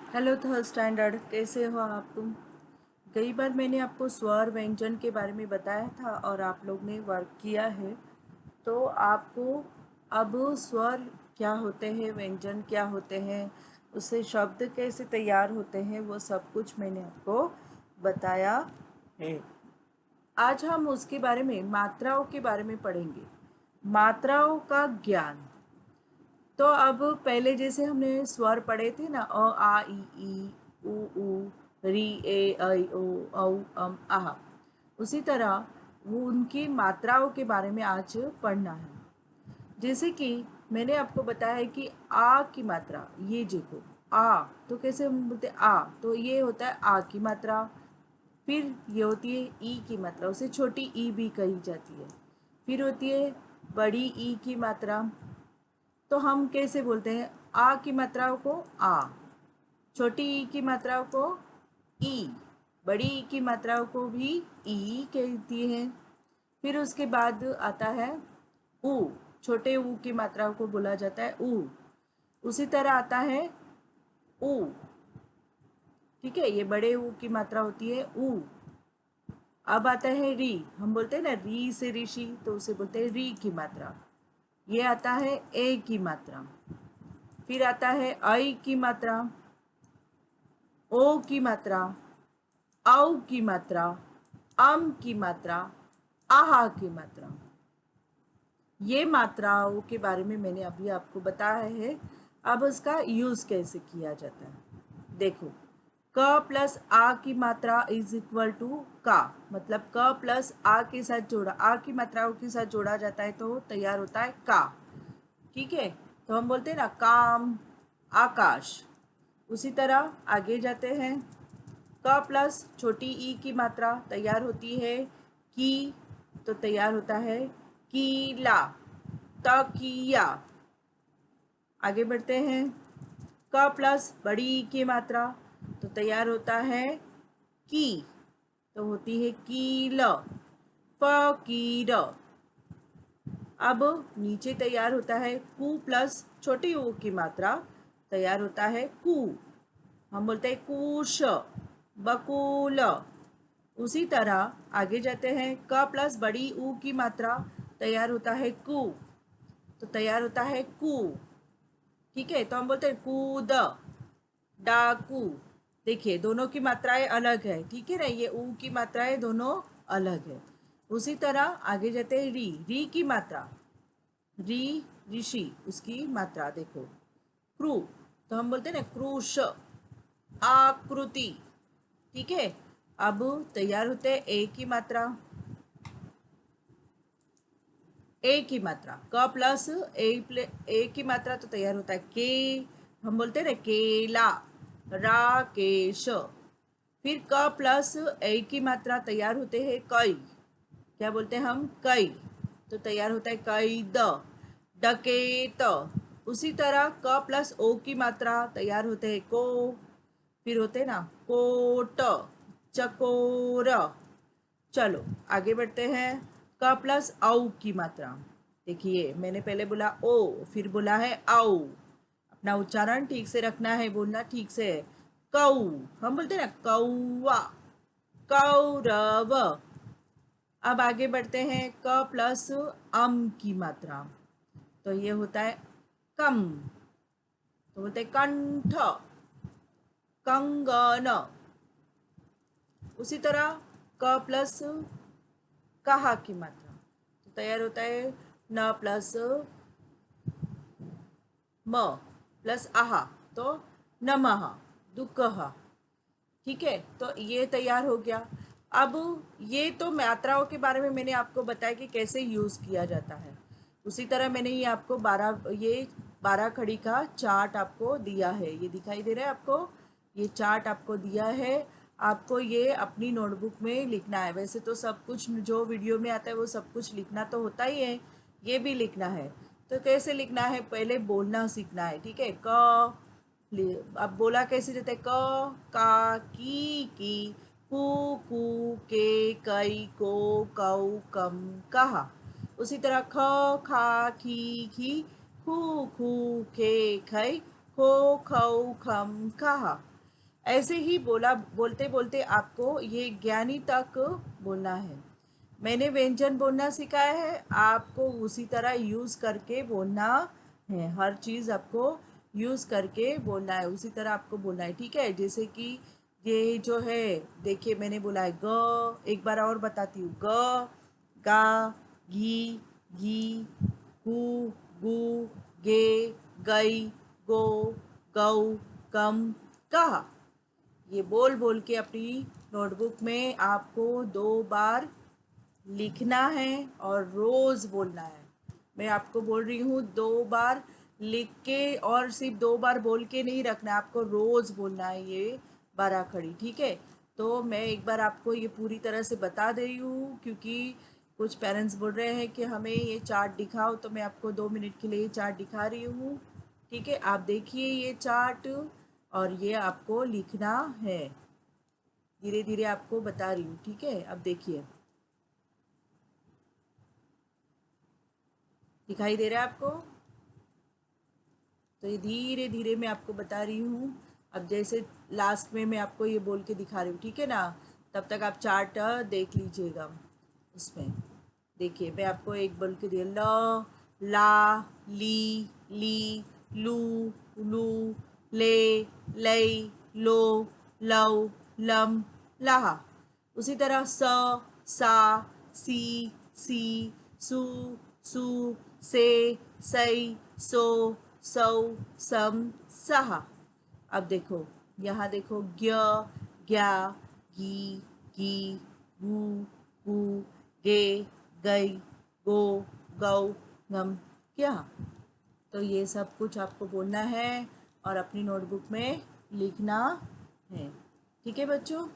Hello third standard, कैसे हो आप? कई बार मैंने आपको स्वर व्यंजन के बारे में बताया था और आप लोग ने वर्क किया है। तो आपको अब स्वर क्या होते हैं, व्यंजन क्या होते हैं, उससे शब्द कैसे तैयार होते हैं, वो सब कुछ मैंने आपको बताया है। आज हम उसके बारे में, मात्राओं के बारे में पढ़ेंगे। मात्राओं का ज्ञान। तो अब पहले जैसे हमने स्वर पढ़े थे ना, अ आ ई ऊ री ए ऐ ओ औ आह, उसी तरह वो उनकी मात्राओं के बारे में आज पढ़ना है। जैसे कि मैंने आपको बताया है कि आ की मात्रा, ये देखो आ, तो कैसे हम बोलते आ, तो ये होता है आ की मात्रा। फिर ये होती है ई की मात्रा, उसे छोटी ई भी कही जाती है। फिर होती है बड़ी ई की मात्रा। तो हम कैसे बोलते हैं? आ की मात्राओं को आ, छोटी ई की मात्राओं को ई, बड़ी ई की मात्राओं को भी ई कहती हैं। फिर उसके बाद आता है ऊ, छोटे ऊ की मात्राओं को बोला जाता है ऊ। उसी तरह आता है ऊ, ठीक है, ये बड़े ऊ की मात्रा होती है ऊ। अब आता है री, हम बोलते हैं ना री से ऋषि, तो उसे बोलते हैं री की मात्रा। ये आता है ए की मात्रा। फिर आता है ऐ की मात्रा, ओ की मात्रा, औ की मात्रा, की मात्रा, आहा की मात्रा। ये मात्राओं के बारे में मैंने अभी आपको बताया है। अब उसका यूज कैसे किया जाता है देखो। क प्लस आ की मात्रा इज इक्वल टू का, मतलब क प्लस आ के साथ जोड़ा, आ की मात्राओं के साथ जोड़ा जाता है तो तैयार होता है का। ठीक है, तो हम बोलते हैं ना काम, आकाश। उसी तरह आगे जाते हैं। क प्लस छोटी ई की मात्रा तैयार होती है की, तो तैयार होता है कीला, तकिया। आगे बढ़ते हैं। क प्लस बड़ी ई की मात्रा तो तैयार होता है की, तो होती है कील, फकीर। अब नीचे तैयार होता है कु प्लस छोटी ऊ की मात्रा, तैयार होता है कु, हम बोलते हैं कुश, बकुल। उसी तरह आगे जाते हैं। क प्लस बड़ी ऊ की मात्रा तैयार होता है कु, तो तैयार होता है कु। ठीक है, तो हम बोलते हैं कूद, डाकू। देखिए दोनों की मात्राएं अलग है, ठीक है ना, ये ऊ की मात्राएं दोनों अलग है। उसी तरह आगे जाते हैं री की मात्रा, री ऋषि, उसकी मात्रा देखो क्रू, तो हम बोलते हैं ना क्रूश, आकृति। ठीक है, अब तैयार होते हैं ए की मात्रा, ए की मात्रा क प्लस ए की मात्रा तो तैयार होता है के, हम बोलते हैं ना केला, राकेश। फिर क प्लस ए की मात्रा तैयार होते हैं कई, क्या बोलते हैं हम? कई, तो तैयार होता है कैद, डकेत। उसी तरह क प्लस ओ की मात्रा तैयार होते हैं को, फिर होते हैं ना कोट, चकोर। चलो आगे बढ़ते हैं। क प्लस औ की मात्रा, देखिए मैंने पहले बोला ओ, फिर बोला है औ, अपना उच्चारण ठीक से रखना है, बोलना ठीक से है। कौ, हम बोलते हैं ना कौवा, कौरव। अब आगे बढ़ते हैं। क प्लस की मात्रा, तो ये होता है कम, तो बोलते हैं कंठ, कंगन। उसी तरह क प्लस कहा की मात्रा, तो तैयार होता है न प्लस म प्लस आहा, तो नमः, दुःखः। ठीक है, तो ये तैयार हो गया। अब ये तो मात्राओं के बारे में मैंने आपको बताया कि कैसे यूज़ किया जाता है। उसी तरह मैंने ये आपको 12 खड़ी का चार्ट आपको दिया है, ये दिखाई दे रहा है आपको, ये चार्ट आपको दिया है। आपको ये अपनी नोटबुक में लिखना है। वैसे तो सब कुछ जो वीडियो में आता है वो सब कुछ लिखना तो होता ही है, ये भी लिखना है। तो कैसे लिखना है, पहले बोलना सीखना है। ठीक है, क, अब बोला कैसे जाता है? क, का, की, कू, कू, के, कई, को, कऊ, कम, कहा। उसी तरह ख, खा, खी, खू, खू, के, खई, खो, खऊ, खम, कहा। ऐसे ही बोलते बोलते आपको ये ज्ञानी तक बोलना है। मैंने व्यंजन बोलना सिखाया है, आपको उसी तरह यूज़ करके बोलना है। हर चीज़ आपको यूज़ करके बोलना है, उसी तरह आपको बोलना है, ठीक है। जैसे कि ये जो है, देखिए मैंने बोला है ग, एक बार और बताती हूँ, ग, गा, घी, घी, गु, गु, गे, गई, गो, गौ, गम, कहा। ये बोल बोल के अपनी नोटबुक में आपको 2 बार लिखना है और रोज़ बोलना है। मैं आपको बोल रही हूँ 2 बार लिख के, और सिर्फ 2 बार बोल के नहीं रखना है, आपको रोज़ बोलना है ये 12 खड़ी, ठीक है। तो मैं एक बार आपको ये पूरी तरह से बता दे रही हूँ, क्योंकि कुछ पेरेंट्स बोल रहे हैं कि हमें ये चार्ट दिखाओ, तो मैं आपको 2 मिनट के लिए ये चार्ट दिखा रही हूँ, ठीक है। आप देखिए ये चार्ट, और ये आपको लिखना है। धीरे धीरे आपको बता रही हूँ, ठीक है। अब देखिए, दिखाई दे रहा है आपको? तो ये धीरे धीरे मैं आपको बता रही हूँ। अब जैसे लास्ट में मैं आपको ये बोल के दिखा रही हूँ, ठीक है ना। तब तक आप चार्ट देख लीजिएगा। उसमें देखिए, मैं आपको एक बोल के दिया, ल, ला, ली, लू, लू, ले, लई, लो, लव, लम, लाहा। उसी तरह स, सा, सी, सू, सू, से, सई, सो, सौ, सम, सहा। अब देखो, यहाँ देखो, ज्ञ, ज्ञा, गी, गी, गू, गू, गे, गई, गो, गौ, गम, क्या। तो ये सब कुछ आपको बोलना है और अपनी नोटबुक में लिखना है, ठीक है बच्चों।